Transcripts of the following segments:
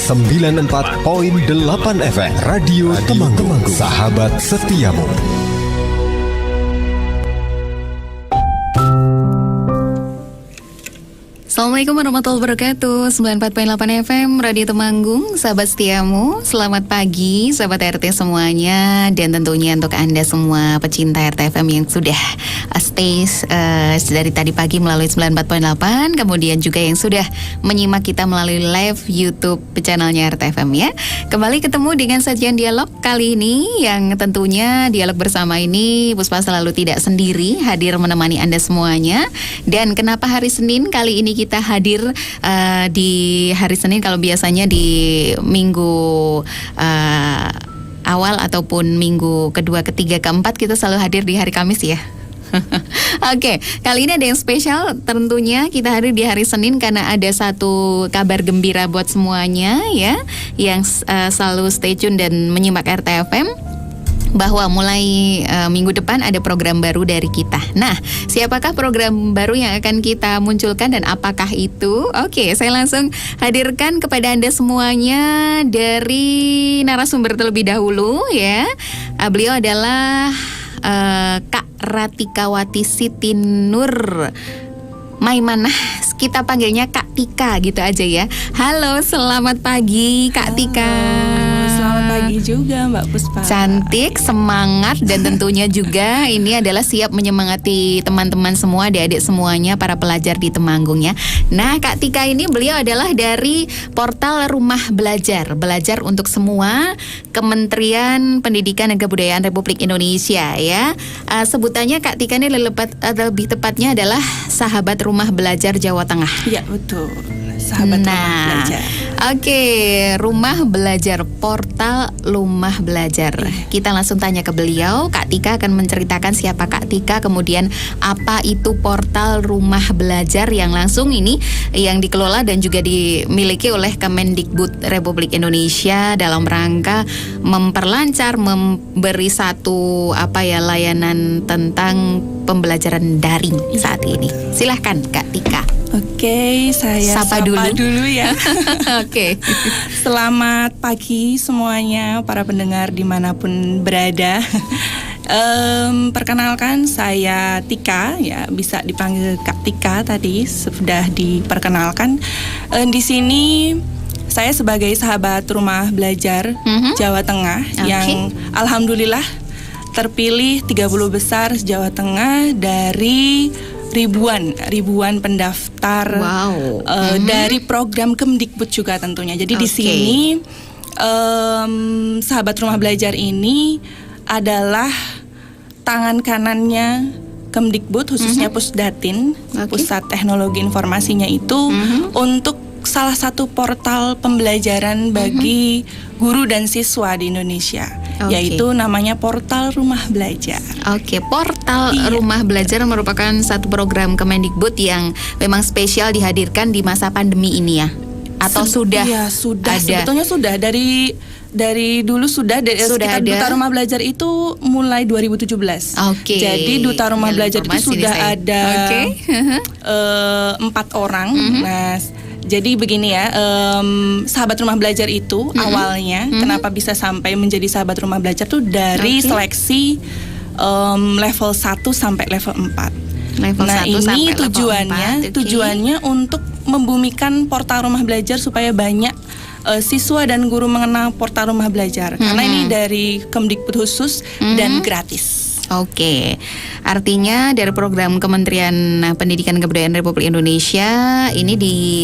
94.8 FM Radio Temanggung, sahabat setiamu. Assalamualaikum warahmatullahi wabarakatuh. 94.8 FM Radio Temanggung, sahabat setiamu. Selamat pagi sahabat RT semuanya. Dan tentunya untuk Anda semua pecinta RT FM yang sudah stay dari tadi pagi melalui 94.8, kemudian juga yang sudah menyimak kita melalui live YouTube channelnya RT FM ya. Kembali ketemu dengan sajian dialog kali ini, yang tentunya dialog bersama ini Puspa selalu tidak sendiri, hadir menemani Anda semuanya. Dan kenapa hari Senin kali ini kita hadir di hari Senin, kalau biasanya di minggu awal ataupun minggu kedua, ketiga, keempat kita selalu hadir di hari Kamis ya. Oke, kali ini ada yang spesial, tentunya kita hadir di hari Senin karena ada satu kabar gembira buat semuanya ya, yang selalu stay tune dan menyimak RTFM, bahwa mulai minggu depan ada program baru dari kita. Nah, siapakah program baru yang akan kita munculkan dan apakah itu? Oke, saya langsung hadirkan kepada Anda semuanya dari narasumber terlebih dahulu ya. Beliau adalah Kak Ratikawati Siti Nur Maimanah, kita panggilnya Kak Tika gitu aja ya. Halo, selamat pagi Kak Tika. Selamat pagi juga Mbak Puspa. Cantik, semangat, dan tentunya juga ini adalah siap menyemangati teman-teman semua, adik-adik semuanya, para pelajar di Temanggung ya. Nah, Kak Tika ini beliau adalah dari portal Rumah Belajar, belajar untuk semua, Kementerian Pendidikan dan Kebudayaan Republik Indonesia ya. Sebutannya Kak Tika ini lebih tepatnya adalah Sahabat Rumah Belajar Jawa Tengah. Iya, betul. Sahabat Rumah Belajar. Oke, Rumah Belajar, portal Rumah Belajar. Kita langsung tanya ke beliau. Kak Tika akan menceritakan siapa Kak Tika, kemudian apa itu portal Rumah Belajar yang langsung ini yang dikelola dan juga dimiliki oleh Kemendikbud Republik Indonesia dalam rangka memperlancar, memberi satu layanan tentang pembelajaran daring saat ini. Silahkan Kak Tika. Oke, saya sapa dulu ya. Oke. Selamat pagi semuanya, para pendengar dimanapun berada. Perkenalkan, saya Tika ya, bisa dipanggil Kak Tika, tadi sudah diperkenalkan. Di sini saya sebagai Sahabat Rumah Belajar Jawa Tengah yang alhamdulillah terpilih 30 besar Jawa Tengah dari ribuan pendaftar dari program Kemdikbud juga tentunya. Jadi di sini Sahabat Rumah Belajar ini adalah tangan kanannya Kemdikbud, khususnya Pusdatin, Pusat Teknologi Informasinya itu, untuk salah satu portal pembelajaran bagi guru dan siswa di Indonesia, yaitu namanya Portal Rumah Belajar. Oke, Portal Rumah Belajar merupakan satu program Kemendikbud yang memang spesial dihadirkan di masa pandemi ini ya? Atau sudah? Iya, sudah. Ada. Sebetulnya sudah dari dulu sudah sekitar ada. Duta Rumah Belajar itu mulai 2017. Oke. Jadi Duta Rumah Belajar itu sudah ada 4 orang. Nah, jadi begini ya, Sahabat Rumah Belajar itu awalnya kenapa bisa sampai menjadi Sahabat Rumah Belajar tuh dari seleksi level 1 sampai level 4. Nah, ini tujuannya untuk membumikan portal Rumah Belajar supaya banyak siswa dan guru mengenal portal Rumah Belajar. Karena ini dari Kemdikbud khusus dan gratis. Oke, artinya dari program Kementerian Pendidikan dan Kebudayaan Republik Indonesia ini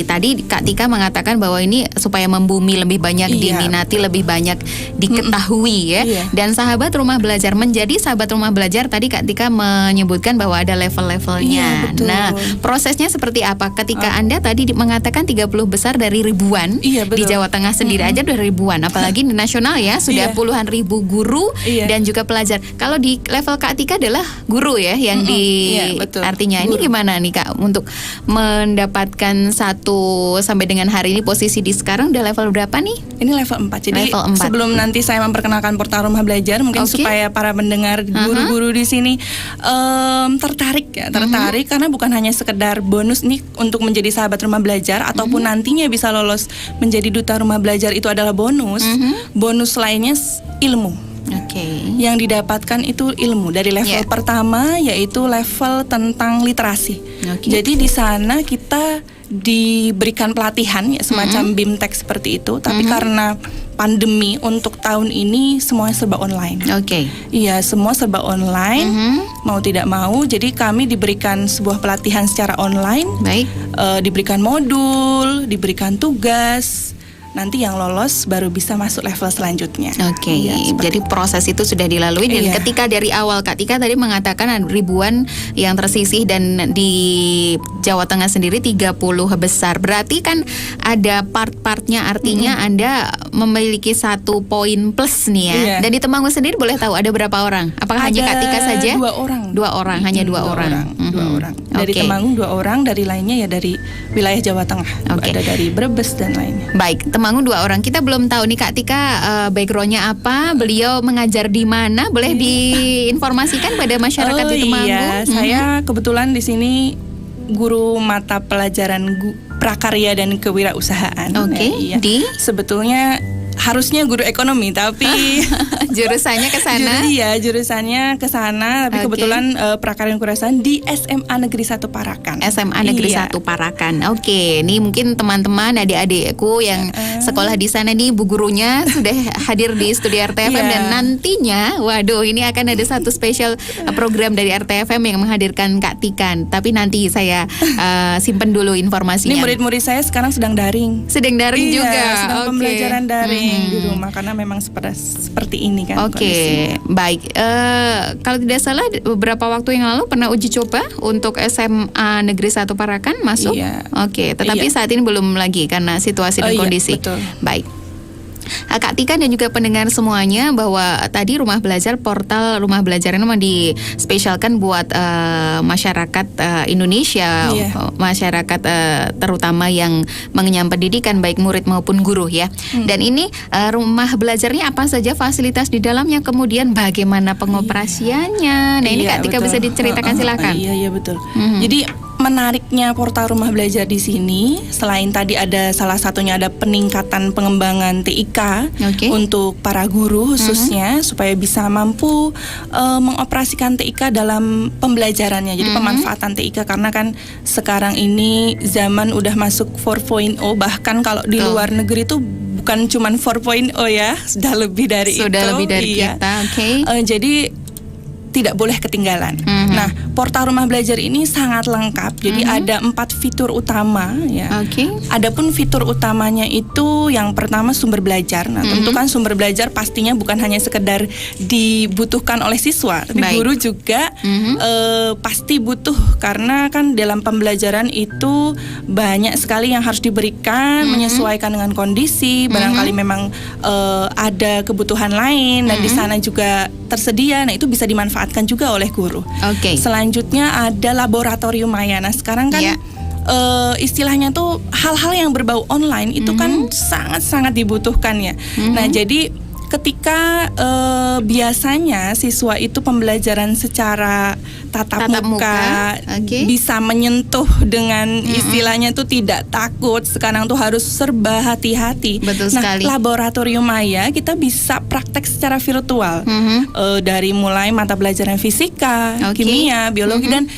tadi Kak Tika mengatakan bahwa ini supaya membumi lebih banyak, diminati lebih banyak, diketahui ya. Dan Sahabat Rumah Belajar, menjadi Sahabat Rumah Belajar tadi Kak Tika menyebutkan bahwa ada level-levelnya. Nah, prosesnya seperti apa? Ketika Anda tadi mengatakan 30 besar dari ribuan, di Jawa Tengah sendiri aja udah ribuan, apalagi di nasional ya, sudah puluhan ribu guru dan juga pelajar. Kalau di level Kak Tika adalah guru ya yang Iya, betul. artinya ini Guru. gimana nih Kak untuk mendapatkan 1 sampai dengan hari ini posisi di sekarang udah level berapa nih? Ini level 4. Jadi Level 4. sebelum nanti saya memperkenalkan Portal Rumah Belajar, mungkin Oke. supaya para pendengar guru-guru di sini tertarik karena bukan hanya sekedar bonus nih untuk menjadi sahabat Rumah Belajar ataupun nantinya bisa lolos menjadi duta Rumah Belajar, itu adalah bonus. Bonus lainnya ilmu. Oke. Yang didapatkan itu ilmu dari level Yeah. pertama, yaitu level tentang literasi. Oke. Jadi di sana kita diberikan pelatihan ya semacam BIMTEK seperti itu, tapi karena pandemi untuk tahun ini semuanya serba online. Oke. Iya, semua serba online, mau tidak mau. Jadi kami diberikan sebuah pelatihan secara online, Baik. diberikan modul, diberikan tugas. Nanti yang lolos baru bisa masuk level selanjutnya. Oke, Iya, seperti jadi proses itu sudah dilalui dan Iya. ketika dari awal Kak Tika tadi mengatakan ada ribuan yang tersisih dan di Jawa Tengah sendiri 30 besar. Berarti kan ada part-partnya, artinya Anda memiliki 1 poin plus nih ya. Iya. Dan di Temanggung sendiri boleh tahu ada berapa orang? Apakah hanya Kak Tika saja? 2 orang. 2 orang, hanya 2 orang. 2 orang. Dari Oke. Temanggung 2 orang, dari lainnya ya dari wilayah Jawa Tengah. Oke. Ada dari Brebes dan lainnya. Baik, Temanggung 2 orang. Kita belum tahu nih Kak Tika backgroundnya apa, beliau mengajar di mana, boleh diinformasikan pada masyarakat di Temanggung? Iya, saya kebetulan di sini guru mata pelajaran prakarya dan kewirausahaan. Oke, Iya. di Sebetulnya harusnya guru ekonomi, tapi jurusannya ke sana. jurusannya ke sana, tapi Oke. kebetulan prakarya dan kewirausahaan di SMA Negeri 1 Parakan. SMA Negeri Iya. 1 Parakan. Oke, ini mungkin teman-teman adik-adikku yang sekolah di sana nih, bu gurunya sudah hadir di studio RTFM Iya. dan nantinya, waduh, ini akan ada satu spesial program dari RTFM yang menghadirkan Kak Tika. Tapi nanti saya simpen dulu Ini informasinya. murid-murid saya sekarang sedang daring. Sedang daring Iya, juga. sedang Oke. pembelajaran daring di rumah karena memang seperti ini kan Oke, kondisinya. baik. Kalau tidak salah beberapa waktu yang lalu pernah uji coba untuk SMA Negeri 1 Parakan masuk. Iya. Oke, tetapi Iya. saat ini belum lagi karena situasi dan Iya, kondisi. betul. Baik. Kak Tika dan juga pendengar semuanya, bahwa tadi Rumah Belajar, portal Rumah Belajar ini memang dispesialkan buat masyarakat Indonesia, Iya. masyarakat terutama yang mengenyam pendidikan baik murid maupun guru ya. Dan ini Rumah Belajarnya apa saja fasilitas di dalamnya, kemudian bagaimana pengoperasiannya. Nah, ini Iya, Kak Tika betul. bisa diceritakan silakan. Iya betul. Jadi menariknya portal Rumah Belajar di sini, selain tadi ada salah satunya ada peningkatan pengembangan TIK Oke. untuk para guru khususnya supaya bisa mampu mengoperasikan TIK dalam pembelajarannya. Jadi pemanfaatan TIK karena kan sekarang ini zaman udah masuk 4.0, bahkan kalau di luar negeri tuh bukan cuman 4.0 ya, sudah lebih dari itu. Sudah lebih dari Iya. kita, oke. Jadi tidak boleh ketinggalan. Nah, portal Rumah Belajar ini sangat lengkap. Jadi ada 4 fitur utama ya. Oke. Adapun fitur utamanya itu yang pertama sumber belajar. Nah, tentu kan sumber belajar pastinya bukan hanya sekedar dibutuhkan oleh siswa, tapi Baik. guru juga pasti butuh karena kan dalam pembelajaran itu banyak sekali yang harus diberikan menyesuaikan dengan kondisi. Barangkali memang ada kebutuhan lain dan di sana juga tersedia. Nah, itu bisa dimanfaatkan juga oleh guru. Oke. Selanjutnya ada laboratorium maya. Nah, sekarang kan Iya. istilahnya tuh hal-hal yang berbau online itu kan sangat-sangat dibutuhkan ya. Nah, jadi ketika biasanya siswa itu pembelajaran secara tatap muka, oke. bisa menyentuh dengan istilahnya tuh tidak takut. Sekarang tuh harus serba hati-hati. Betul Nah, sekali. laboratorium maya kita bisa praktek secara virtual. Dari mulai mata pelajaran fisika, Oke. kimia, biologi dan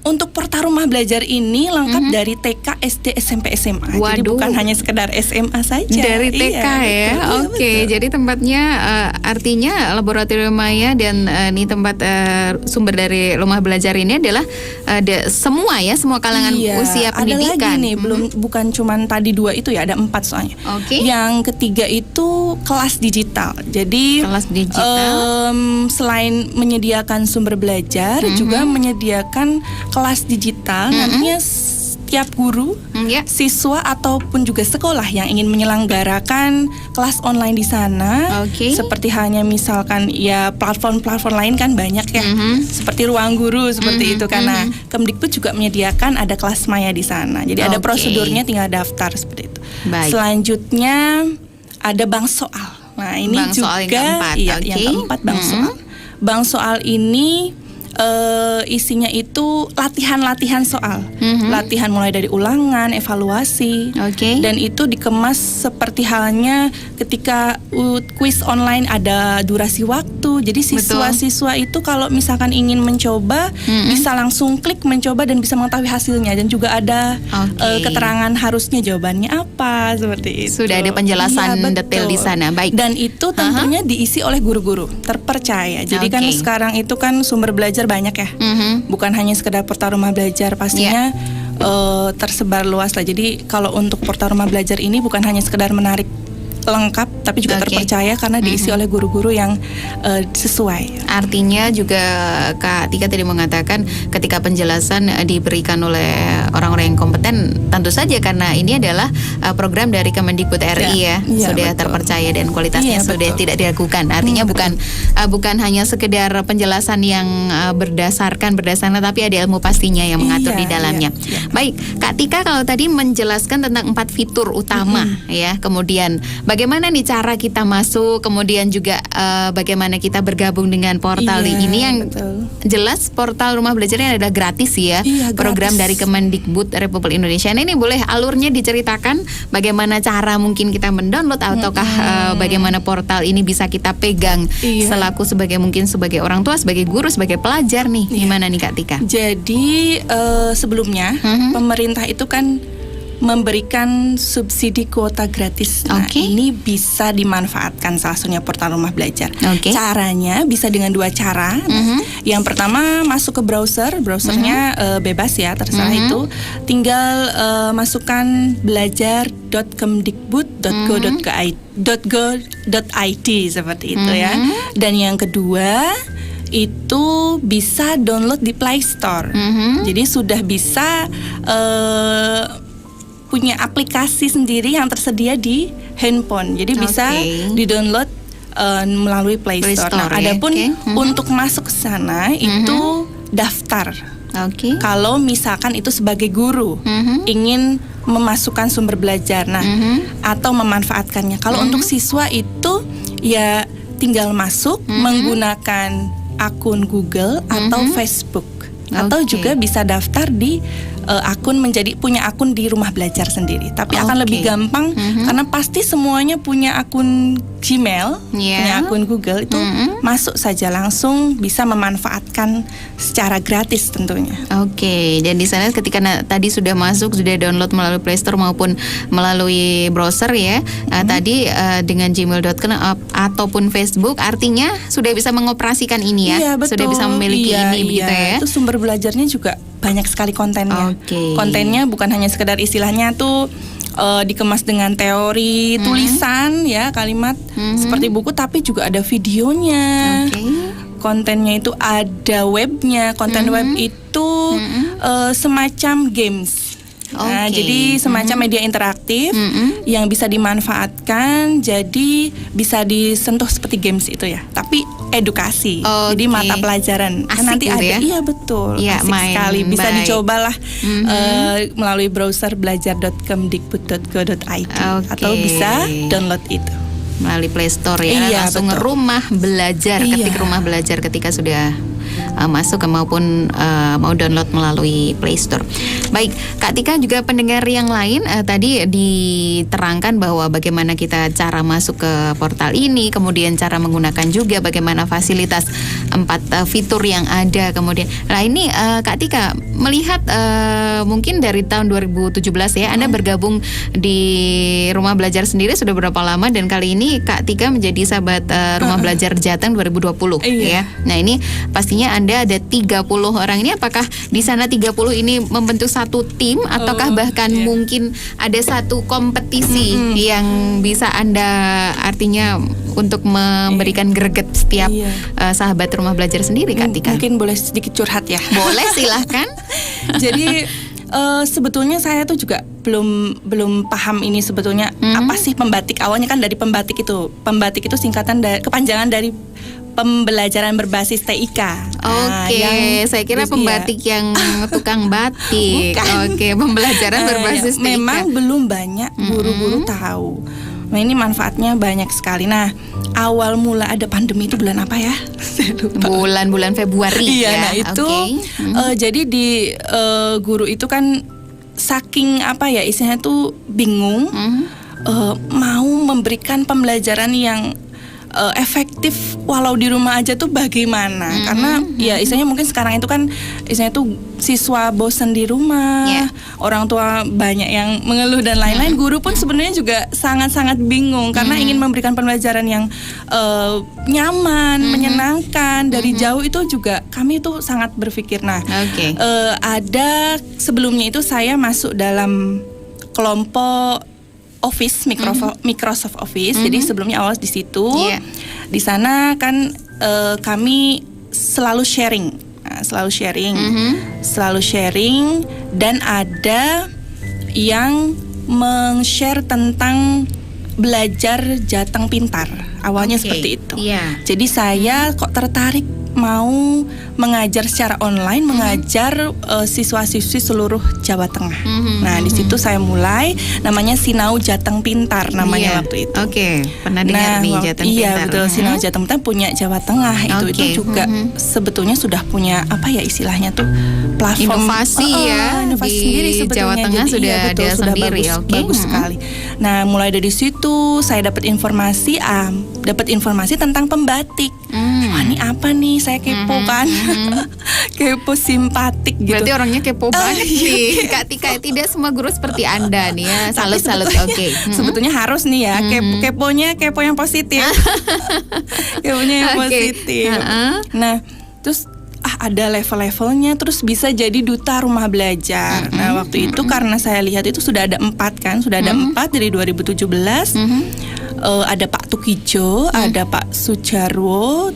untuk portal Rumah Belajar ini lengkap dari TK, SD, SMP, SMA. Jadi Waduh. bukan hanya sekedar SMA saja. Dari TK Iya, ya, betul, oke. betul. Jadi tempatnya artinya laboratorium maya dan ini tempat sumber dari Rumah Belajar ini adalah semua ya, semua kalangan Iya, usia ada pendidikan. lagi nih, bukan cuman tadi 2 itu ya, ada 4 soalnya. Oke. Yang ketiga itu kelas digital. Jadi Kelas digital. Selain menyediakan sumber belajar, juga menyediakan kelas digital. Nantinya setiap guru, siswa ataupun juga sekolah yang ingin menyelenggarakan kelas online di sana, seperti hanya misalkan ya platform-platform lain kan banyak ya, seperti Ruang Guru seperti itu. Karena Kemdikbud juga menyediakan ada kelas maya di sana. Jadi ada prosedurnya, tinggal daftar seperti itu. Baik. Selanjutnya ada bank soal. Nah ini bank juga soal yang keempat. Yang keempat bank soal. Bank soal ini isinya itu latihan-latihan soal, latihan mulai dari ulangan, evaluasi, dan itu dikemas seperti halnya ketika kuis online ada durasi waktu. Jadi siswa-siswa itu kalau misalkan ingin mencoba bisa langsung klik mencoba dan bisa mengetahui hasilnya, dan juga ada keterangan harusnya jawabannya apa, seperti itu. Sudah ada penjelasan detail di sana. Baik. Dan itu tentunya diisi oleh guru-guru terpercaya. Jadi kan sekarang itu kan sumber belajar banyak ya, bukan hanya sekedar portal rumah belajar, pastinya tersebar luas lah. Jadi kalau untuk portal rumah belajar ini bukan hanya sekedar menarik lengkap, tapi juga terpercaya karena diisi oleh guru-guru yang sesuai. Artinya juga Kak Tika tadi mengatakan ketika penjelasan diberikan oleh orang-orang yang kompeten, tentu saja karena ini adalah program dari Kemendikbud RI sudah terpercaya dan kualitasnya sudah tidak diragukan. Artinya bukan hanya sekedar penjelasan yang berdasarkan tapi ada ilmu pastinya yang mengatur di dalamnya. Baik, Kak Tika kalau tadi menjelaskan tentang 4 fitur utama ya, kemudian bagaimana nih cara kita masuk, kemudian juga bagaimana kita bergabung dengan portal ini yang jelas portal rumah belajarnya adalah gratis ya, program dari Kemendikbud Republik Indonesia. Nah, ini boleh alurnya diceritakan bagaimana cara mungkin kita mendownload ataukah bagaimana portal ini bisa kita pegang selaku sebagai orang tua, sebagai guru, sebagai pelajar nih. Gimana nih Kak Tika? Jadi sebelumnya pemerintah itu kan memberikan subsidi kuota gratis. Nah, ini bisa dimanfaatkan salah satunya portal rumah belajar. Caranya bisa dengan 2 cara. Yang pertama masuk ke browsernya bebas ya, terserah itu. Tinggal masukkan belajar.kemdikbud.go.id seperti itu ya. Dan yang kedua itu bisa download di Play Store. Jadi sudah bisa punya aplikasi sendiri yang tersedia di handphone. Jadi bisa di-download melalui Play Store. Nah, adapun untuk masuk ke sana itu daftar. Kalau misalkan itu sebagai guru ingin memasukkan sumber belajar, atau memanfaatkannya. Kalau untuk siswa itu ya tinggal masuk menggunakan akun Google atau Facebook. Atau juga bisa daftar di punya akun di rumah belajar sendiri. Tapi akan lebih gampang karena pasti semuanya punya akun Gmail, punya akun Google, itu masuk saja langsung bisa memanfaatkan secara gratis tentunya. Dan di sana ketika tadi sudah masuk, sudah download melalui Play Store maupun melalui browser ya, tadi dengan gmail.com ataupun Facebook, artinya sudah bisa mengoperasikan ini ya, sudah bisa memiliki ini begitu ya. Itu sumber belajarnya juga banyak sekali kontennya. Kontennya bukan hanya sekedar istilahnya tuh dikemas dengan teori tulisan ya, kalimat seperti buku, tapi juga ada videonya. Kontennya itu ada webnya. Konten web itu semacam games. Nah, jadi semacam media interaktif yang bisa dimanfaatkan, jadi bisa disentuh seperti games itu ya. Tapi edukasi, jadi mata pelajaran. Asik nanti gitu ada, ya? Iya betul, asik sekali. Bisa dicobalah melalui browser belajar.kemdikbud.go.id atau bisa download itu melalui Play Store ya, langsung rumah belajar, ketik rumah belajar ketika sudah masuk maupun mau download melalui Play Store. Baik, Kak Tika, juga pendengar yang lain tadi diterangkan bahwa bagaimana kita cara masuk ke portal ini, kemudian cara menggunakan juga bagaimana fasilitas 4 fitur yang ada. Kemudian, nah ini Kak Tika melihat mungkin dari tahun 2017 ya, Anda bergabung di rumah belajar sendiri sudah berapa lama, dan kali ini Kak Tika menjadi sahabat rumah belajar Jateng 2020 ya. Nah ini pastinya Anda ada 30 orang ini, apakah di sana 30 ini membentuk satu tim ataukah bahkan mungkin ada satu kompetisi yang bisa Anda artinya untuk memberikan greget setiap sahabat rumah belajar sendiri, Kak Tika? Mungkin boleh sedikit curhat ya. Boleh, silahkan. Jadi Sebetulnya saya tuh juga belum paham ini sebetulnya apa sih pembatik. Awalnya kan dari pembatik itu. Pembatik itu singkatan kepanjangan dari pembelajaran berbasis TIK. Oke, saya kira pembatik yang tukang batik. Oke, pembelajaran berbasis TIK. Memang belum banyak guru-guru tahu. Nah, ini manfaatnya banyak sekali. Nah, awal mula ada pandemi itu bulan apa ya? Saya lupa. Bulan Februari. Iya, ya. nah itu jadi di guru itu kan saking apa ya, istilahnya tuh bingung mau memberikan pembelajaran yang efektif walau di rumah aja tuh bagaimana? Karena ya istilahnya mungkin sekarang itu kan istilahnya tuh siswa bosan di rumah, orang tua banyak yang mengeluh dan lain-lain. Guru pun sebenarnya juga sangat-sangat bingung karena ingin memberikan pembelajaran yang nyaman, menyenangkan. Dari jauh itu juga kami tuh sangat berpikir. Nah, ada sebelumnya itu saya masuk dalam kelompok Office, Microsoft Office. Jadi sebelumnya awal di situ, di sana kan kami selalu sharing, selalu sharing, dan ada yang meng-share tentang belajar Jateng Pintar. Awalnya seperti itu. Jadi saya kok tertarik mau mengajar secara online, mengajar siswa-siswi seluruh Jawa Tengah. Nah, di situ saya mulai, namanya Sinau Jateng Pintar namanya waktu itu. Pernah dengar nih Jateng Pintar. Iya, betul. Sinau Jateng Pintar punya Jawa Tengah. Itu juga sebetulnya sudah punya apa ya istilahnya tuh, platform inovasi inovasi di sendiri sebetulnya. Jawa Tengah. Jadi, sudah ada sendiri. Bagus sekali. Nah, mulai dari situ saya dapat informasi tentang pembatik. Wah, ini apa nih? Saya kepo kan. Kepo simpatik gitu. Berarti orangnya kepo banget nih Kak Tika. Tidak semua guru seperti Anda nih ya. Salut. Sebetulnya harus nih ya, keponya kepo yang positif. Keponya yang positif. Nah, terus ada level-levelnya, terus bisa jadi duta rumah belajar. Nah, waktu itu karena saya lihat itu sudah ada 4 kan, sudah ada 4 dari 2017. Ada Pak Tukijo, ada Pak Sujarwo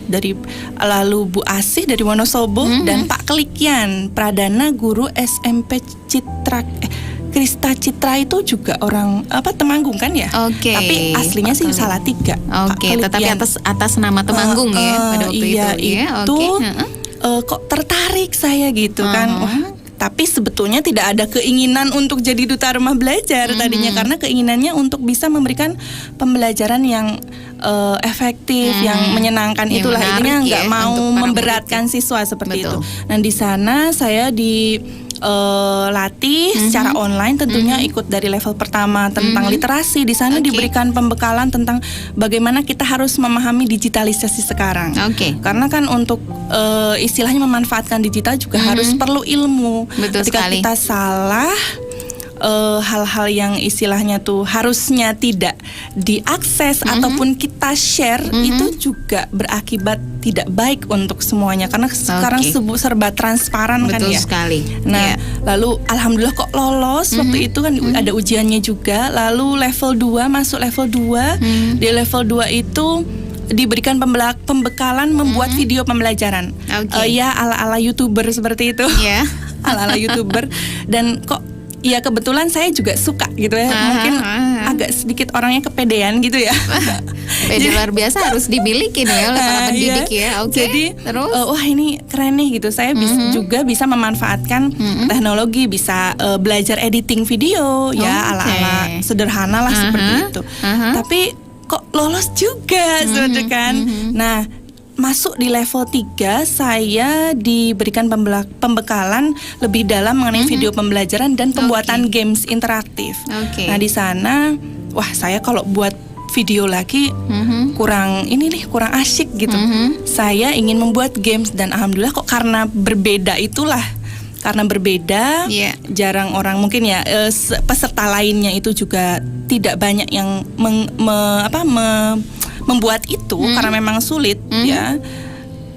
lalu Bu Asih dari Wonosobo, dan Pak Kelikian Pradana guru SMP Krista Citra itu juga orang Temanggung kan ya? Tapi aslinya sih Salatiga. Tetapi atas nama Temanggung ya pada waktu itu. Kok tertarik saya gitu kan? Wah, tapi sebetulnya tidak ada keinginan untuk jadi duta rumah belajar tadinya, karena keinginannya untuk bisa memberikan pembelajaran yang efektif, yang menyenangkan, yang itulah intinya, nggak mau memberatkan siswa seperti itu. Nah, di sana saya latih secara online, tentunya ikut dari level pertama tentang literasi. Di sana diberikan pembekalan tentang bagaimana kita harus memahami digitalisasi sekarang. Karena kan untuk istilahnya memanfaatkan digital juga harus perlu ilmu. Ketika kita salah, hal-hal yang istilahnya tuh harusnya tidak diakses ataupun kita share, itu juga berakibat tidak baik untuk semuanya, karena sekarang serba transparan kan ya. Nah, lalu alhamdulillah kok lolos waktu itu kan, ada ujiannya juga. Lalu level 2, masuk level 2. Di level 2 itu diberikan pembekalan membuat video pembelajaran. Ya ala-ala YouTuber seperti itu. Ala-ala YouTuber. Dan kok ya kebetulan saya juga suka gitu ya. Mungkin agak sedikit orangnya kepedean gitu ya. Pede luar biasa harus dimiliki nih oleh para pendidik ya. Jadi terus wah ini keren nih gitu. Saya juga bisa memanfaatkan teknologi, bisa belajar editing video ya, ala-ala sederhana lah seperti itu. Tapi kok lolos juga sebenarnya kan. Nah, masuk di level 3 saya diberikan pembekalan lebih dalam mengenai video pembelajaran dan pembuatan games interaktif. Nah, di sana wah, saya kalau buat video lagi kurang asyik gitu. Saya ingin membuat games, dan alhamdulillah kok karena berbeda itulah. Karena berbeda, jarang orang mungkin ya, peserta lainnya itu juga tidak banyak yang membuat itu karena memang sulit ya.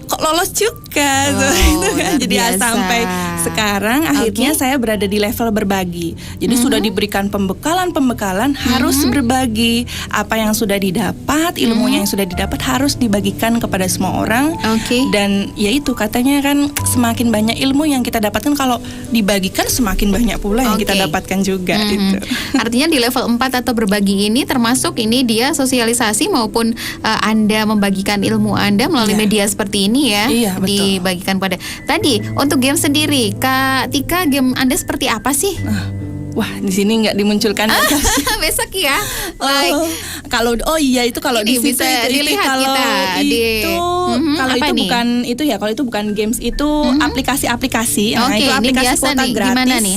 Kok lolos juga itu kan. Jadi biasa. sampai sekarang akhirnya saya berada di level berbagi. Jadi sudah diberikan pembekalan harus berbagi. Apa yang sudah didapat, ilmunya yang sudah didapat harus dibagikan kepada semua orang. Dan ya itu katanya kan semakin banyak ilmu yang kita dapatkan, kalau dibagikan semakin banyak pula yang kita dapatkan juga gitu. Artinya di level 4 atau berbagi ini termasuk ini dia sosialisasi maupun Anda membagikan ilmu Anda melalui media seperti ini ya. Iya, betul. Dibagikan pada. Tadi untuk game sendiri, Kak Tika, game Anda seperti apa sih? Wah, di sini nggak dimunculkan. Besok ya. Kalau itu kalau ini di situ bisa itu dilihat kalau kita itu kalau apa itu nih? bukan itu ya, kalau itu bukan games, itu aplikasi-aplikasi. Nah, itu ini aplikasi biasa kuota nih. gratis. Gimana nih?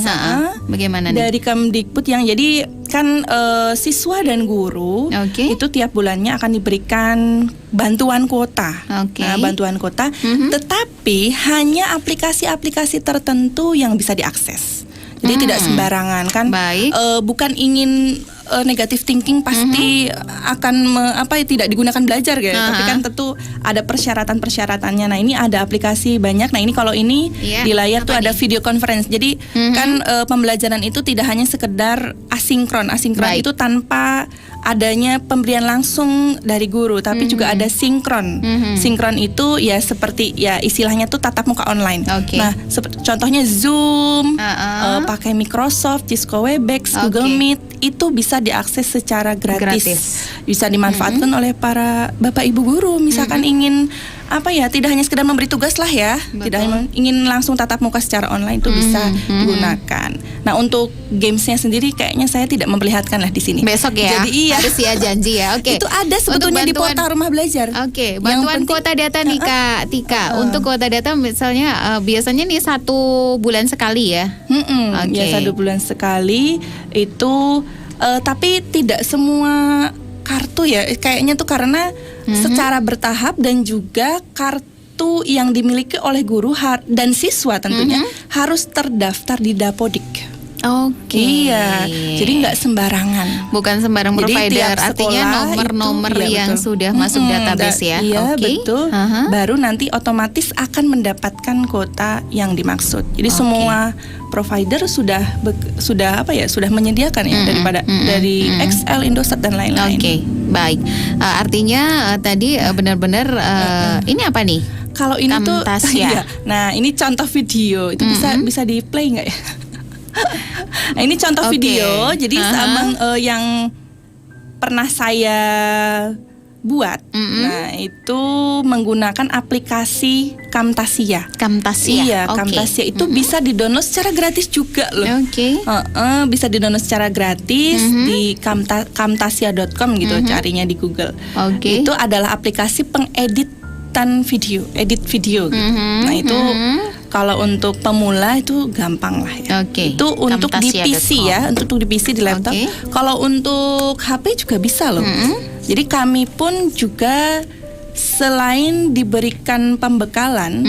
Bagaimana nih? Dari Kemdikbud yang jadi kan siswa dan guru itu tiap bulannya akan diberikan bantuan kuota. Nah, bantuan kuota, tetapi hanya aplikasi-aplikasi tertentu yang bisa diakses. Jadi tidak sembarangan kan. Bukan ingin negative thinking pasti akan tidak digunakan belajar gitu. Tapi kan tentu ada persyaratan-persyaratannya. Nah, ini ada aplikasi banyak. Nah, ini kalau ini di layar tuh ada video conference. Jadi kan pembelajaran itu tidak hanya sekedar asinkron. Asinkron itu tanpa adanya pemberian langsung dari guru, tapi juga ada sinkron. Sinkron itu ya seperti ya istilahnya tuh tatap muka online. Nah, contohnya Zoom, pakai Microsoft, Cisco Webex, Google Meet, itu bisa diakses secara gratis. Bisa dimanfaatkan oleh para bapak ibu guru. Misalkan ingin tidak hanya sekedar memberi tugas lah ya. Tidak hanya ingin langsung tatap muka secara online, itu bisa digunakan. Nah, untuk gamesnya sendiri kayaknya saya tidak memperlihatkan lah di sini. Besok ya. Jadi harus ya janji ya. Itu ada sebetulnya di portal Rumah Belajar. Bantuan kuota data nih Kak Tika. Untuk kuota data misalnya biasanya nih 1 bulan sekali ya. Ya 1 bulan sekali itu, tapi tidak semua kartu ya. Kayaknya tuh karena secara bertahap, dan juga kartu yang dimiliki oleh guru dan siswa tentunya harus terdaftar di Dapodik. Iya, jadi nggak sembarangan. Bukan sembarang provider, artinya nomor-nomor yang sudah masuk database ya. Iya, betul. Baru nanti otomatis akan mendapatkan kuota yang dimaksud. Jadi semua provider sudah menyediakan ya dari XL, Indosat dan lain-lain. Baik. Artinya tadi benar-benar ini apa nih? Kalau ini Camtasia. Nah, ini contoh video. Itu bisa di play nggak ya? Nah, ini contoh video. Jadi yang pernah saya buat. Nah, itu menggunakan aplikasi Camtasia. Iya, Camtasia itu bisa di-download secara gratis juga loh. Bisa di-download secara gratis di camtasia.com gitu, carinya di Google. Itu adalah aplikasi pengeditan video, edit video gitu. Nah, itu kalau untuk pemula itu gampang lah ya. Itu untuk di PC ya, untuk di PC, di laptop. Kalau untuk HP juga bisa loh. Jadi kami pun juga selain diberikan pembekalan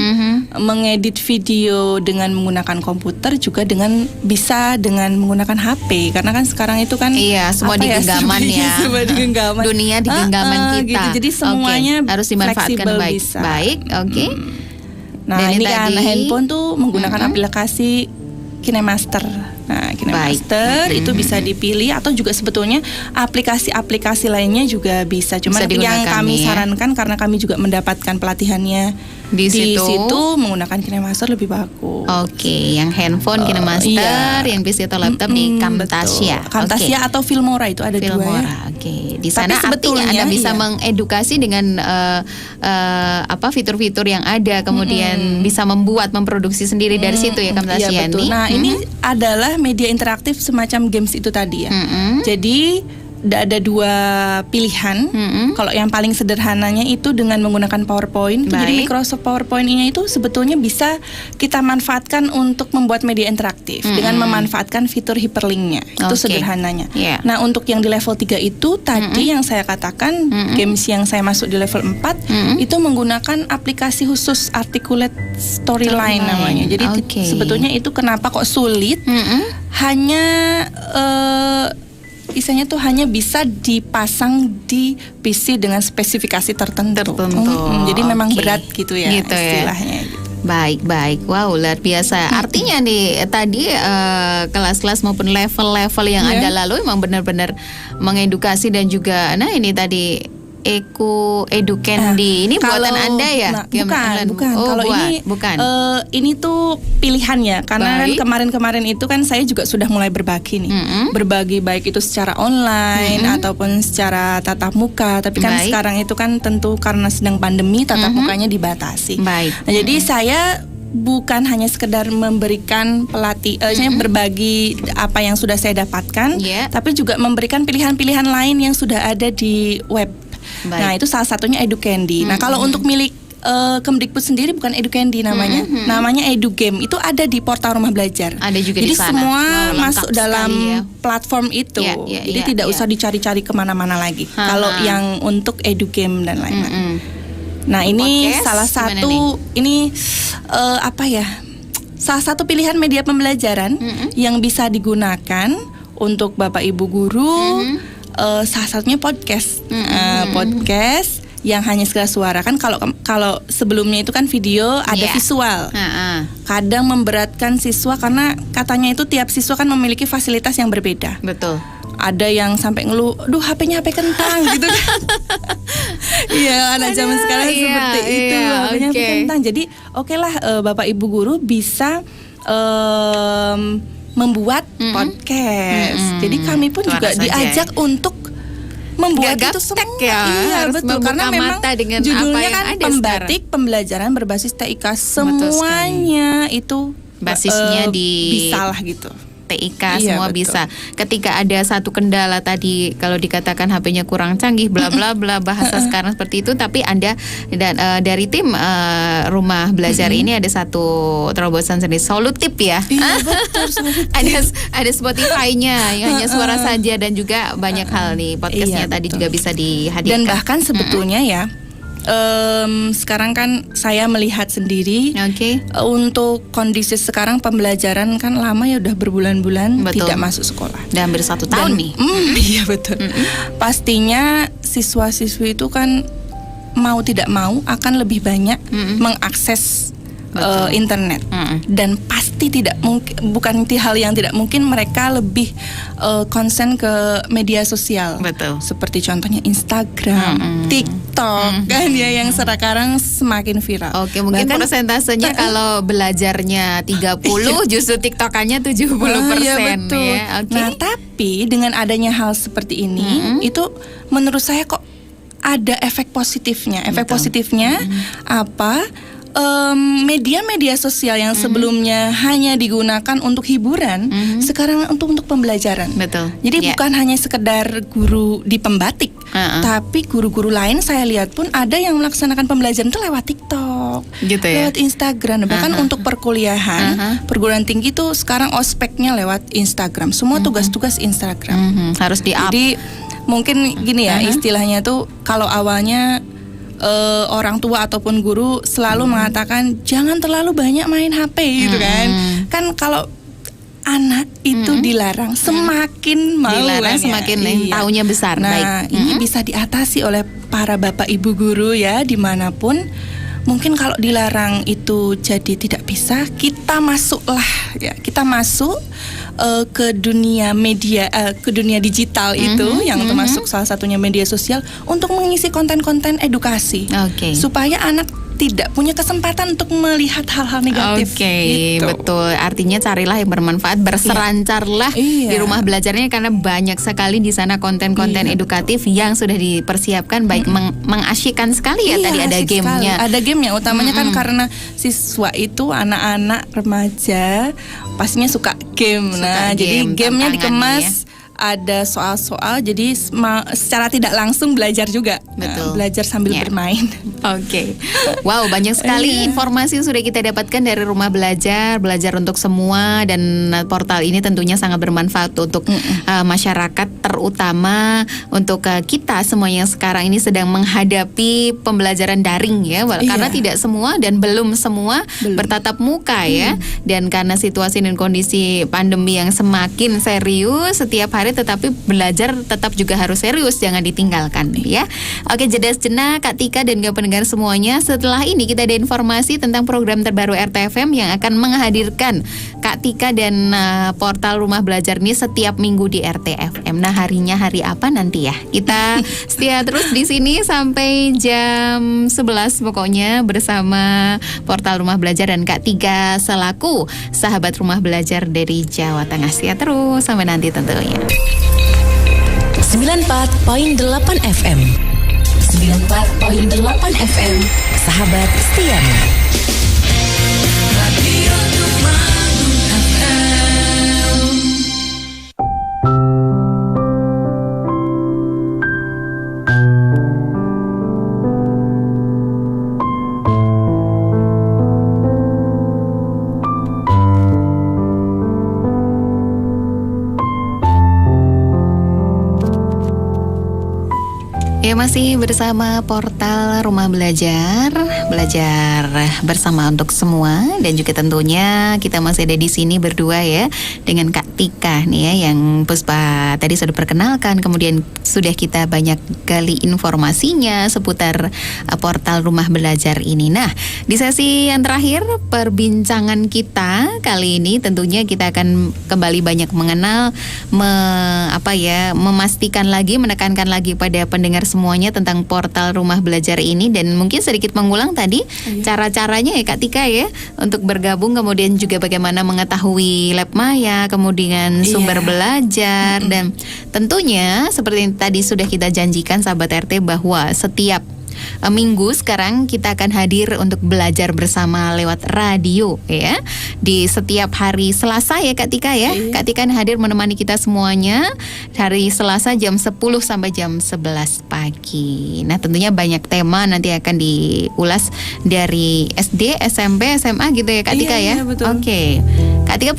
mengedit video dengan menggunakan komputer, juga bisa dengan menggunakan HP, karena kan sekarang itu kan semua di genggaman ya. Semua di genggaman. Dunia di genggaman kita. Gitu. Jadi semuanya harus dimanfaatkan baik. Bisa. Nah, ini kan handphone tuh menggunakan aplikasi KineMaster. Nah, KineMaster itu bisa dipilih, atau juga sebetulnya aplikasi-aplikasi lainnya juga bisa. Cuma yang kami sarankan, karena kami juga mendapatkan pelatihannya di situ menggunakan KineMaster lebih bagus. Yang handphone KineMaster, yang PC atau laptop di Camtasia. Camtasia atau Filmora, itu ada dua ya. Di sana artinya Anda bisa mengedukasi dengan fitur-fitur yang ada, kemudian bisa memproduksi sendiri dari situ ya Camtasia ini. Nah, ini adalah media interaktif semacam games itu tadi ya. Jadi ada 2 pilihan. Kalau yang paling sederhananya itu dengan menggunakan PowerPoint. Jadi Microsoft PowerPoint-nya itu sebetulnya bisa kita manfaatkan untuk membuat media interaktif dengan memanfaatkan fitur hyperlink-nya. Itu sederhananya. Nah, untuk yang di level 3 itu tadi yang saya katakan, games yang saya masuk di level 4 itu menggunakan aplikasi khusus Articulate Storyline namanya. Jadi sebetulnya itu kenapa kok sulit? Hanya isinya tuh hanya bisa dipasang di PC dengan spesifikasi tertentu. Jadi memang berat gitu ya istilahnya. Gitu. Baik. Wow, luar biasa. Artinya nih tadi kelas-kelas maupun level-level yang Anda lalui memang benar-benar mengedukasi dan juga ini tadi Edukendi. Ini buatan Anda ya? Bukan. Oh, kalau bukan. Ini tuh pilihannya. Karena kan kemarin-kemarin itu kan saya juga sudah mulai berbagi nih. Berbagi baik itu secara online ataupun secara tatap muka. Tapi kan sekarang itu kan tentu karena sedang pandemi tatap mukanya dibatasi. Baik. Nah, jadi saya bukan hanya sekedar memberikan berbagi apa yang sudah saya dapatkan, tapi juga memberikan pilihan-pilihan lain yang sudah ada di web. Baik. Nah, itu salah satunya Edukendi. Nah, kalau untuk milik Kemdikbud sendiri bukan Edukendi namanya, namanya EduGame. Itu ada di portal Rumah Belajar. Ada juga jadi di sana. Semua masuk dalam platform itu. Jadi tidak usah dicari-cari kemana-mana lagi. Kalau yang untuk EduGame dan lain-lain. Nah, ini salah satu salah satu pilihan media pembelajaran yang bisa digunakan untuk Bapak Ibu guru. Salah satunya podcast. Podcast yang hanya sekedar suara. Kan kalau sebelumnya itu kan video ada visual. Kadang memberatkan siswa karena katanya itu tiap siswa kan memiliki fasilitas yang berbeda. Betul. Ada yang sampai ngeluh, HP-nya HP kentang gitu kan. Iya, anak zaman sekarang seperti itu, HP-nya HP kentang. Jadi okelah Bapak Ibu guru bisa membuat podcast. Jadi kami pun juga diajak untuk membuat itu semua. Iya, betul. Karena memang judulnya kan pembatik pembelajaran berbasis TIK. Semuanya itu basisnya bisalah gitu. TIK semua bisa. Ketika ada satu kendala tadi, kalau dikatakan HP-nya kurang canggih, bla bla bla, bahasa sekarang seperti itu, tapi Anda dan dari tim Rumah Belajar ini ada satu terobosan sendiri, solutif ya. Iya, betul. Ada Spotify-nya yang hanya suara saja dan juga banyak hal nih. Podcastnya tadi juga bisa dihadirkan. Dan bahkan sebetulnya sekarang kan saya melihat sendiri untuk kondisi sekarang pembelajaran kan lama ya, udah berbulan-bulan tidak masuk sekolah. Udah hampir 1 tahun nih. Iya betul. Pastinya siswa-siswi itu kan mau tidak mau akan lebih banyak mengakses internet. Dan pasti tidak mungkin, bukan hal yang tidak mungkin, mereka lebih konsen ke media sosial. Betul. Seperti contohnya Instagram, TikTok kan ya, yang sekarang semakin viral. Oke, mungkin bahkan persentasenya kalau belajarnya 30 justru TikTokannya 70%. Ya, betul. Ya. Nah, tapi dengan adanya hal seperti ini itu menurut saya kok ada efek positifnya. Efek positifnya apa? Media-media sosial yang sebelumnya hanya digunakan untuk hiburan, sekarang untuk pembelajaran. Betul. Jadi bukan hanya sekedar guru di pembatik, tapi guru-guru lain saya lihat pun ada yang melaksanakan pembelajaran itu lewat TikTok, gitu ya? Lewat Instagram. Bahkan untuk perkuliahan, perguruan tinggi tuh sekarang ospeknya lewat Instagram. Semua tugas-tugas Instagram. Harus di-up. Jadi mungkin gini ya, istilahnya tuh kalau awalnya orang tua ataupun guru selalu mengatakan jangan terlalu banyak main HP gitu kan. Kan kalau anak itu dilarang semakin mau dilarang semakin taunya besar. Nah, ini bisa diatasi oleh para bapak ibu guru ya, dimanapun. Mungkin kalau dilarang itu jadi tidak bisa, kita masuklah ya, kita masuk ke dunia media, ke dunia digital itu yang termasuk salah satunya media sosial untuk mengisi konten-konten edukasi, supaya anak tidak punya kesempatan untuk melihat hal-hal negatif. Gitu. Betul. Artinya carilah yang bermanfaat, berselancarlah di rumah belajarnya, karena banyak sekali di sana konten-konten edukatif yang sudah dipersiapkan, baik mengasyikkan sekali ya. Tadi ada gamenya. Ada gamenya, utamanya kan karena siswa itu anak-anak remaja pastinya suka game. Jadi gamenya dikemas. Ada soal-soal, jadi secara tidak langsung belajar juga. Betul. Belajar sambil bermain. Wow, banyak sekali informasi yang sudah kita dapatkan dari Rumah Belajar, belajar untuk semua, dan portal ini tentunya sangat bermanfaat untuk masyarakat, terutama untuk kita semua yang sekarang ini sedang menghadapi pembelajaran daring ya, karena tidak semua dan belum semua bertatap muka ya, dan karena situasi dan kondisi pandemi yang semakin serius setiap hari, tetapi belajar tetap juga harus serius, jangan ditinggalkan ya. Oke, jeda sejenak Kak Tika dan juga pendengar pendengar semuanya. Setelah ini kita ada informasi tentang program terbaru RTFM yang akan menghadirkan Kak Tika dan portal Rumah Belajar ini setiap minggu di RTFM. Nah, harinya hari apa nanti ya? Kita setia terus di sini sampai jam 11 pokoknya bersama portal Rumah Belajar dan Kak Tika selaku sahabat Rumah Belajar dari Jawa Tengah. Setia terus sampai nanti tentunya. 94.8 FM 94.8 FM Sahabat Setiamu. Radio Temanggung FM. Ya, masih bersama portal Rumah Belajar, belajar bersama untuk semua, dan juga tentunya kita masih ada di sini berdua ya dengan Kak Tika nih ya, yang Puspa tadi sudah perkenalkan, kemudian sudah kita banyak gali informasinya seputar portal Rumah Belajar ini. Nah, di sesi yang terakhir perbincangan kita kali ini tentunya kita akan kembali banyak mengenal, memastikan lagi, menekankan lagi pada pendengar semuanya tentang portal Rumah Belajar ini, dan mungkin sedikit mengulang tadi cara-caranya ya Kak Tika ya untuk bergabung, kemudian juga bagaimana mengetahui Lab Maya, kemudian sumber belajar, dan tentunya seperti yang tadi sudah kita janjikan sahabat RT bahwa setiap minggu sekarang kita akan hadir untuk belajar bersama lewat radio ya, di setiap hari Selasa ya Kak Tika ya. Kak Tika hadir menemani kita semuanya hari Selasa jam 10 sampai jam 11 pagi. Nah, tentunya banyak tema nanti akan diulas dari SD, SMP, SMA gitu ya Kak Tika ya. Oke. Kak Tika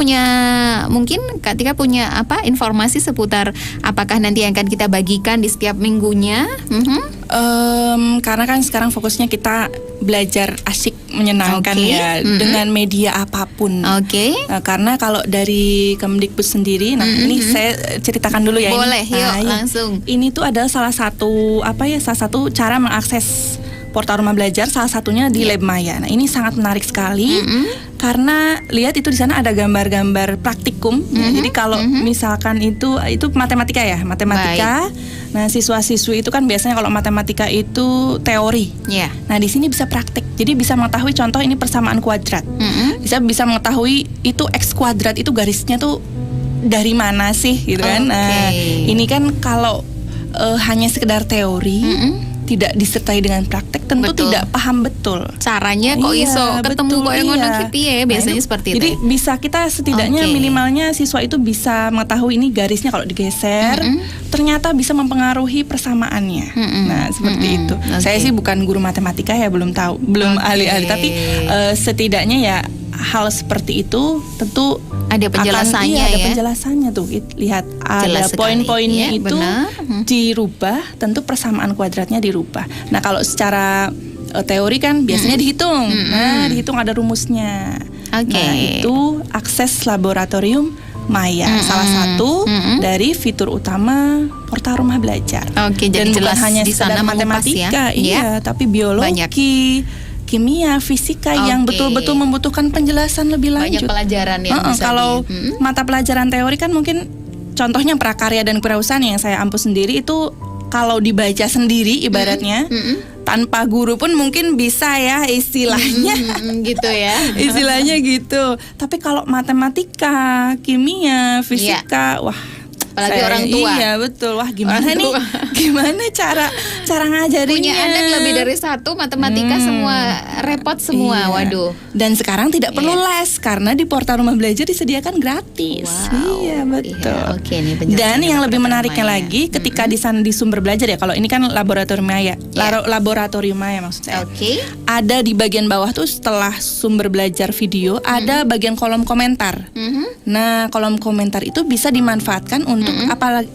punya apa informasi seputar apakah nanti yang akan kita bagikan di setiap minggunya? Karena kan sekarang fokusnya kita belajar asik, menyenangkan dengan media apapun. Karena kalau dari Kemdikbud sendiri, ini saya ceritakan dulu ya. Boleh, yuk langsung. Ini tuh adalah salah satu cara mengakses portal Rumah Belajar, salah satunya di Lab Maya. Nah, ini sangat menarik sekali karena lihat itu di sana ada gambar-gambar praktikum. Jadi kalau misalkan itu matematika ya, matematika. Nah, siswa-siswi itu kan biasanya kalau matematika itu teori. Nah, di sini bisa praktik. Jadi bisa mengetahui contoh ini persamaan kuadrat. Bisa mengetahui itu X kuadrat itu garisnya tuh dari mana sih gitu kan. Nah, ini kan kalau hanya sekedar teori, tidak disertai dengan praktek, tentu tidak paham betul caranya kok iso ketemu kok yang ngono kipi ya, biasanya seperti itu. Jadi bisa kita setidaknya minimalnya siswa itu bisa mengetahui ini garisnya kalau digeser ternyata bisa mempengaruhi persamaannya. Nah, seperti itu. Saya sih bukan guru matematika ya, belum tahu, belum ahli-ahli, tapi setidaknya ya hal seperti itu tentu ada penjelasannya ada penjelasannya tuh. Lihat ada poin-poinnya itu dirubah, tentu persamaan kuadratnya dirubah. Nah, kalau secara teori kan biasanya dihitung. Nah, dihitung ada rumusnya. Nah, itu akses laboratorium Maya, salah satu dari fitur utama portal Rumah Belajar. Dan bukan hanya di sana matematika, tapi biologi, kimia, fisika yang betul-betul membutuhkan penjelasan lebih lanjut. Banyak pelajaran yang bisa kalau mata pelajaran teori kan mungkin contohnya prakarya dan kewirausahaan yang saya ampu sendiri itu kalau dibaca sendiri ibaratnya tanpa guru pun mungkin bisa ya istilahnya gitu ya. Istilahnya gitu. Tapi kalau matematika, kimia, fisika, wah, apalagi orang tua. Iya betul. Wah, gimana cara ngajarinnya? Punya anak lebih dari satu, matematika semua repot semua. Waduh. Dan sekarang tidak perlu les karena di portal Rumah Belajar disediakan gratis. Iya betul. Dan yang lebih menariknya lagi ketika di sana di sumber belajar ya, kalau ini kan laboratorium Maya. Laboratorium Maya maksudnya. Ada di bagian bawah tuh setelah sumber belajar video ada bagian kolom komentar. Nah, kolom komentar itu bisa dimanfaatkan untuk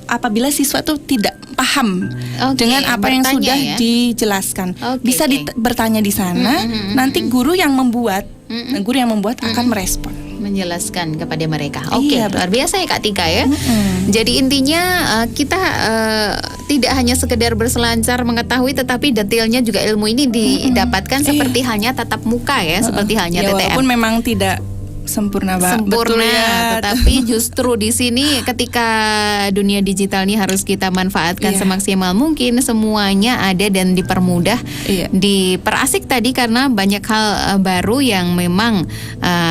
apabila siswa tuh tidak paham dengan apa yang sudah dijelaskan. Bisa bertanya di sana. Nanti guru yang membuat akan merespon. menjelaskan kepada mereka. Oke, Iya, luar biasa ya Kak Tika ya. Jadi intinya kita tidak hanya sekedar berselancar mengetahui, tetapi detailnya juga ilmu ini didapatkan seperti halnya tatap muka ya, seperti halnya Ya, TTM. walaupun memang tidak sempurna, Mbak. Sempurna, Betul ya. tetapi justru di sini ketika dunia digital ini harus kita manfaatkan Iya. semaksimal mungkin, semuanya ada dan dipermudah, Iya. diperasik tadi karena banyak hal baru yang memang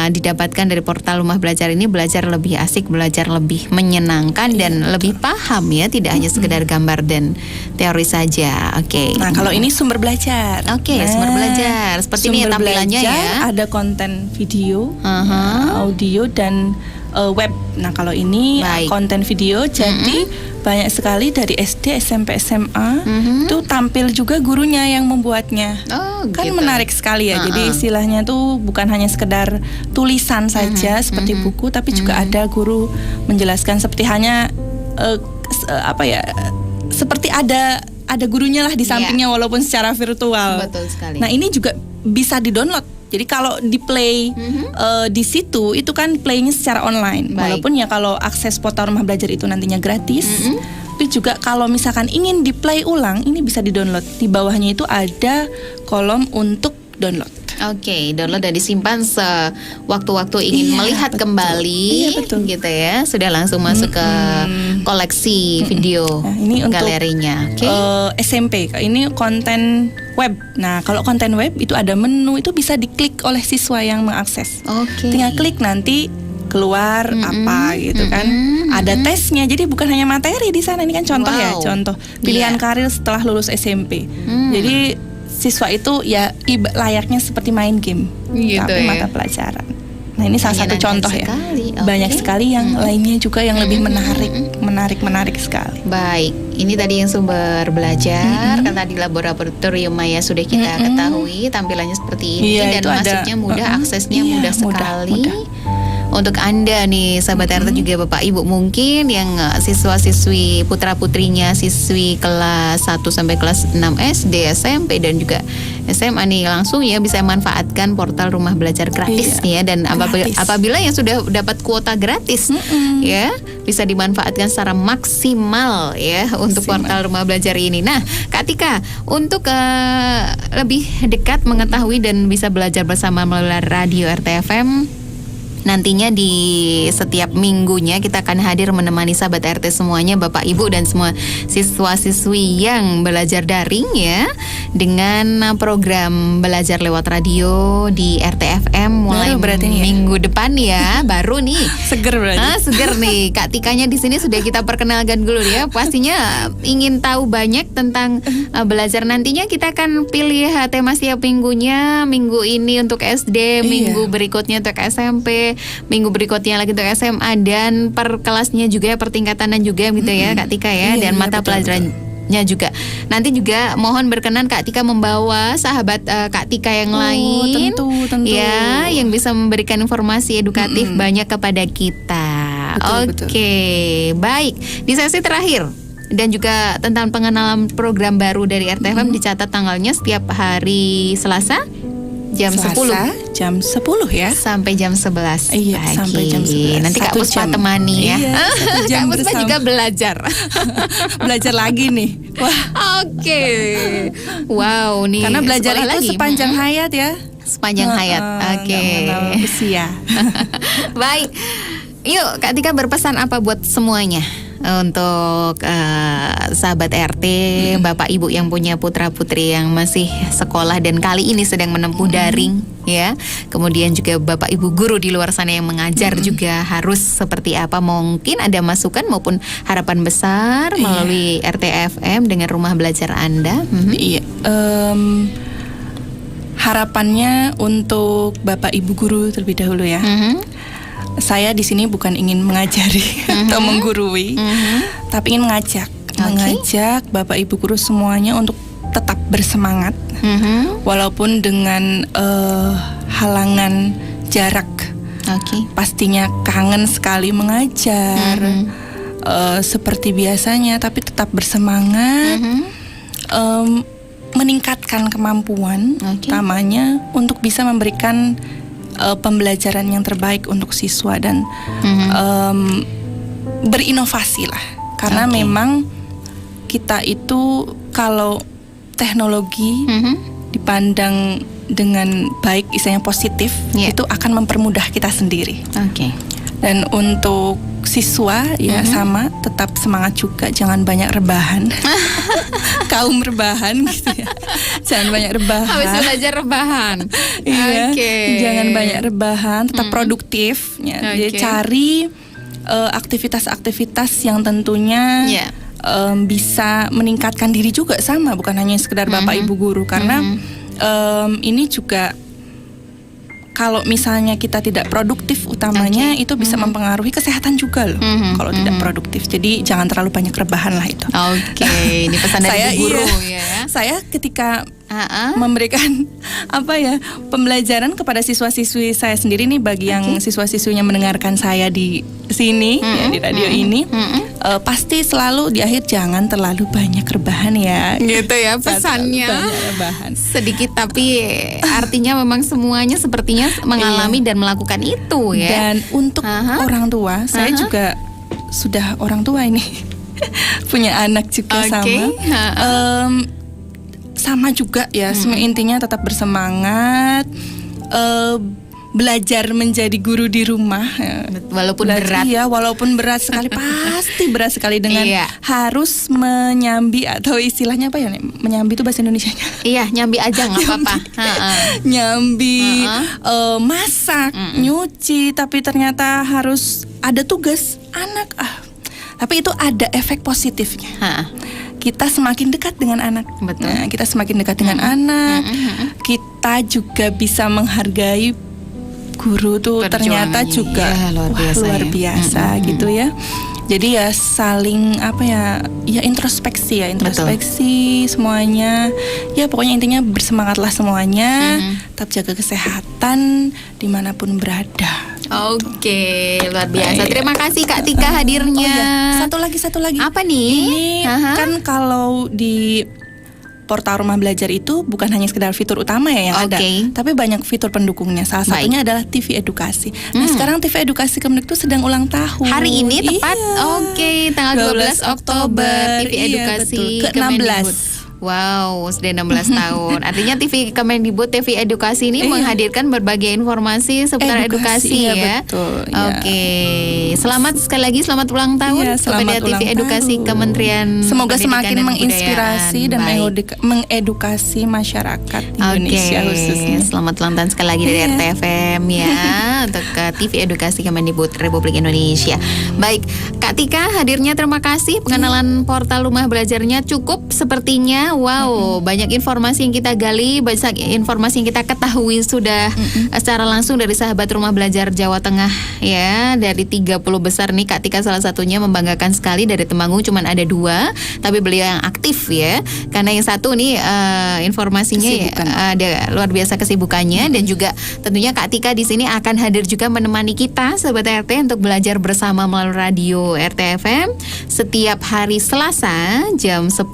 didapatkan dari portal Rumah Belajar ini, belajar lebih asik, belajar lebih menyenangkan dan lebih paham ya, tidak hanya sekedar gambar dan teori saja. Oke. Nah, kalau ini sumber belajar. Oke, sumber belajar. Seperti ini ya sumber tampilannya belajar, ya. Ada konten video, Aha. audio dan web. Nah, kalau ini Baik. konten video, jadi banyak sekali dari SD, SMP, SMA itu tampil juga gurunya yang membuatnya. Oh, Kan gitu. menarik sekali ya. Jadi istilahnya tuh bukan hanya sekedar tulisan saja seperti buku, tapi juga ada guru menjelaskan seperti hanya seperti ada gurunya lah di sampingnya walaupun secara virtual. Betul sekali. Nah, ini juga bisa di-download. Jadi kalau di play di situ itu kan playnya secara online. Baik. Walaupun ya kalau akses portal Rumah Belajar itu nantinya gratis. Tapi juga kalau misalkan ingin di play ulang, ini bisa di-download. Di bawahnya itu ada kolom untuk download. Oke, download dan disimpan sewaktu-waktu ingin Iya, melihat betul. kembali, Iya, betul. gitu ya. Sudah langsung masuk ke koleksi video Nah, ini untuk galerinya. Oke. SMP. Ini konten web. Nah, kalau konten web itu ada menu, itu bisa diklik oleh siswa yang mengakses. Oke. Tinggal klik nanti keluar apa gitu kan. Ada tesnya. Jadi bukan hanya materi di sana. Ini kan contoh ya, Wow. contoh pilihan Iya. karir setelah lulus SMP. Jadi siswa itu ya layaknya seperti main game, Gitu tapi ya. mata pelajaran. Nah, ini salah satu Menyenangkan contoh ya. sekali. Oke. Banyak sekali yang lainnya juga yang lebih menarik sekali. Baik, ini tadi yang sumber belajar. Kan tadi laboratorium Maya sudah kita ketahui tampilannya seperti ini Iya, dan itu ada. masuknya mudah, aksesnya Iya, mudah mudah, sekali. mudah. Untuk Anda nih sahabat RT juga Bapak Ibu mungkin yang siswa-siswi putra-putrinya siswi kelas 1 sampai kelas 6 SD, SMP dan juga SMA nih langsung ya bisa manfaatkan portal Rumah Belajar gratis Iya, nih ya, dan gratis. apabila yang sudah dapat kuota gratis ya bisa dimanfaatkan secara maksimal ya untuk portal Rumah Belajar ini. Nah, Kak Tika, untuk lebih dekat mengetahui dan bisa belajar bersama melalui radio RTFM, nantinya di setiap minggunya kita akan hadir menemani sahabat RT semuanya, Bapak Ibu dan semua siswa-siswi yang belajar daring ya, dengan program belajar lewat radio di RTFM mulai Baru berarti nih ya? minggu depan ya, baru nih. Seger berarti. Seger nih, Kak Tikanya di sini sudah kita perkenalkan dulu ya. Pastinya ingin tahu banyak tentang belajar. Nantinya kita akan pilih tema setiap minggunya. Minggu ini untuk SD, minggu berikutnya untuk SMP, minggu berikutnya lagi untuk SMA, dan per kelasnya juga ya, per tingkatanan juga gitu ya Kak Tika ya, Iya, dan iya, mata betul, pelajarannya juga. Nanti juga mohon berkenan Kak Tika membawa sahabat Kak Tika yang lain, tentu. ya, yang bisa memberikan informasi edukatif banyak kepada kita. Betul, Oke, baik. Di sesi terakhir dan juga tentang pengenalan program baru dari RTFM dicatat tanggalnya setiap hari Selasa jam 10 jam 10 ya. sampai jam 11 Iya, pagi. sampai jam 11. Nanti Kak 1 Puspa jam. temani ya. Iya, 1 jam Kak Puspa bersama. juga belajar. Belajar lagi nih. Wah, Oke. Wow, nih. karena belajar sekolah itu lagi. sepanjang hayat ya. Sepanjang hayat. Oke. Nggak mengenal usia. Baik. Yuk, Kak Tika berpesan apa buat semuanya? Untuk sahabat RT, Bapak Ibu yang punya putra-putri yang masih sekolah dan kali ini sedang menempuh daring ya. Kemudian juga Bapak Ibu guru di luar sana yang mengajar juga harus seperti apa? Mungkin ada masukan maupun harapan besar melalui RTFM dengan rumah belajar Anda. Iya. Harapannya untuk Bapak Ibu guru terlebih dahulu ya. Saya di sini bukan ingin mengajari atau menggurui, tapi ingin mengajak Bapak Ibu guru semuanya untuk tetap bersemangat, walaupun dengan halangan jarak. Oke. Pastinya kangen sekali mengajar seperti biasanya, tapi tetap bersemangat, meningkatkan kemampuan, utamanya untuk bisa memberikan pembelajaran yang terbaik untuk siswa dan berinovasi lah. Karena memang kita itu kalau teknologi dipandang dengan baik, istilahnya positif, itu akan mempermudah kita sendiri. Dan untuk siswa ya sama, tetap semangat juga, jangan banyak rebahan. Kaum rebahan gitu ya. Jangan banyak rebahan. Habis belajar rebahan. Iya. Jangan banyak rebahan, tetap produktif ya. Jadi cari aktivitas-aktivitas yang tentunya bisa meningkatkan diri juga sama, bukan hanya sekedar Bapak Ibu guru, karena ini juga kalau misalnya kita tidak produktif utamanya itu bisa mempengaruhi kesehatan juga loh. Kalau tidak produktif. Jadi jangan terlalu banyak rebahan lah itu. Ini pesan dari guru ya. Saya ketika memberikan pembelajaran kepada siswa-siswi saya sendiri nih, bagi yang siswa-siswinya mendengarkan saya di sini ya, di radio ini, pasti selalu di akhir jangan terlalu banyak rebahan ya. Gitu ya pesannya. Banyak rebahan. Sedikit tapi artinya memang semuanya sepertinya mengalami dan melakukan itu ya. Dan untuk orang tua, saya juga sudah orang tua ini. Punya anak juga sama juga ya. Intinya tetap bersemangat, belajar menjadi guru di rumah, walaupun berat. Iya, walaupun berat sekali, pasti berat sekali dengan harus menyambi, atau istilahnya apa ya? Menyambi itu bahasa Indonesianya. Iya, nyambi aja nggak apa-apa. Nyambi, masak, nyuci, tapi ternyata harus ada tugas anak. Tapi itu ada efek positifnya. Kita semakin dekat dengan anak. Betul. Nah, kita semakin dekat dengan anak. Kita juga bisa menghargai guru tuh ternyata juga luar biasa gitu ya. Jadi ya saling introspeksi semuanya. Ya pokoknya intinya bersemangatlah semuanya. Tetap jaga kesehatan dimanapun berada. Luar biasa. Terima kasih Kak Tika hadirnya. Satu lagi. Apa nih? Ini kan kalau di portal Rumah Belajar itu bukan hanya sekedar fitur utama ya yang ada, tapi banyak fitur pendukungnya. Salah satunya adalah TV Edukasi. Nah, sekarang TV Edukasi Kemdikbud sedang ulang tahun. Hari ini tepat? Tanggal 12 Oktober. TV Edukasi ke-16. Wow, sudah 16 tahun. Artinya TV Kemendikbud, TV Edukasi ini menghadirkan berbagai informasi seputar edukasi ya. Betul. Selamat sekali lagi, selamat ulang tahun kepada TV Edukasi Kementerian. Semoga semakin menginspirasi dan mengedukasi masyarakat Indonesia khususnya. Selamat ulang tahun sekali lagi dari RTFM ya untuk ke TV Edukasi Kemendikbud Republik Indonesia. Baik, Kak Tika hadirnya, terima kasih. Pengenalan portal Rumah Belajarnya cukup sepertinya. Wow, banyak informasi yang kita gali, banyak informasi yang kita ketahui sudah secara langsung dari sahabat Rumah Belajar Jawa Tengah ya. Dari 30 besar nih Kak Tika salah satunya, membanggakan sekali. Dari Temanggung cuman ada 2, tapi beliau yang aktif ya. Karena yang satu nih informasinya ada luar biasa kesibukannya, dan juga tentunya Kak Tika di sini akan hadir juga menemani kita Sobat RT untuk belajar bersama melalui radio RTFM setiap hari Selasa jam 10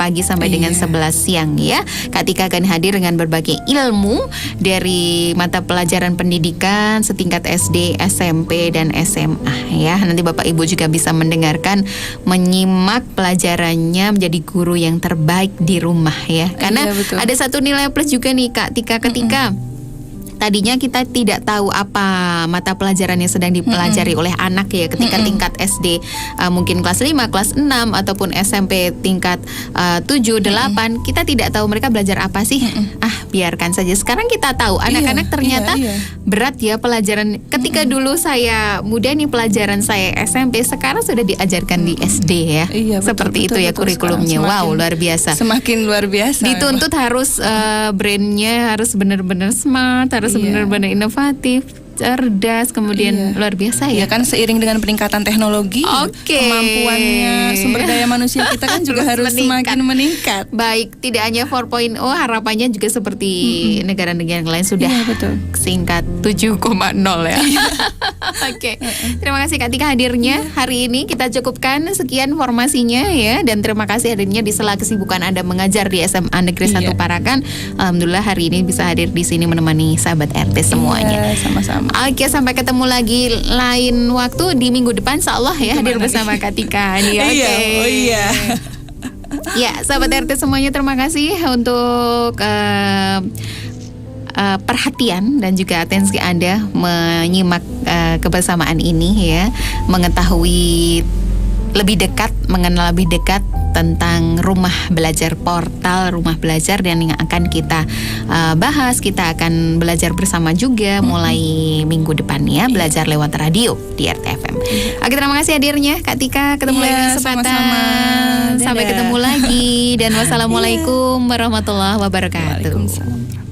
pagi sampai dengan 11 siang ya. Kak Tika akan hadir dengan berbagai ilmu dari mata pelajaran pendidikan setingkat SD, SMP, dan SMA ya. Nanti Bapak Ibu juga bisa mendengarkan, menyimak pelajarannya menjadi guru yang terbaik di rumah ya. Karena ada satu nilai plus juga nih Kak Tika ketika tadinya kita tidak tahu apa mata pelajaran yang sedang dipelajari oleh anak ya ketika tingkat SD, mungkin kelas 5, kelas 6 ataupun SMP tingkat 7, 8, kita tidak tahu mereka belajar apa sih. Biarkan saja. Sekarang kita tahu anak-anak ternyata berat ya pelajaran. Ketika dulu saya muda nih pelajaran saya SMP, sekarang sudah diajarkan di SD ya. Seperti itu ya kurikulumnya. Wow, luar biasa. Semakin luar biasa. Dituntut harus brainnya harus benar-benar smart, harus benar-benar inovatif. cerdas, kemudian luar biasa Ya ya. kan seiring dengan peningkatan teknologi, Oke. kemampuannya sumber daya manusia kita kan juga harus semakin meningkat. Baik, tidak hanya 4.0, harapannya juga seperti negara-negara yang lain sudah Iya, betul. singkat 7.0 ya. Oke, terima kasih Kak Tika hadirnya hari ini. Kita cukupkan sekian informasinya ya, dan terima kasih hadirnya di sela kesibukan Anda mengajar di SMA Negeri 1 Parakan. Alhamdulillah hari ini bisa hadir di sini menemani sahabat RT semuanya. Iya, sama-sama. Oke, sampai ketemu lagi lain waktu di minggu depan, insyaallah ya, hadir bersama Kak Tika nih. Oke. Iya, oh iya. Ya, sahabat RT semuanya, terima kasih untuk perhatian dan juga atensi Anda menyimak kebersamaan ini ya, mengetahui lebih dekat, mengenal lebih dekat tentang rumah belajar, portal rumah belajar, dan yang akan kita bahas, kita akan belajar bersama juga mulai minggu depan ya, belajar lewat radio di RTFM. Oke, terima kasih hadirnya Kak Tika, ketemu lagi kesempatan. sama-sama. Sampai Dadah. ketemu lagi, dan wassalamualaikum warahmatullahi wabarakatuh. Waalaikumsalam.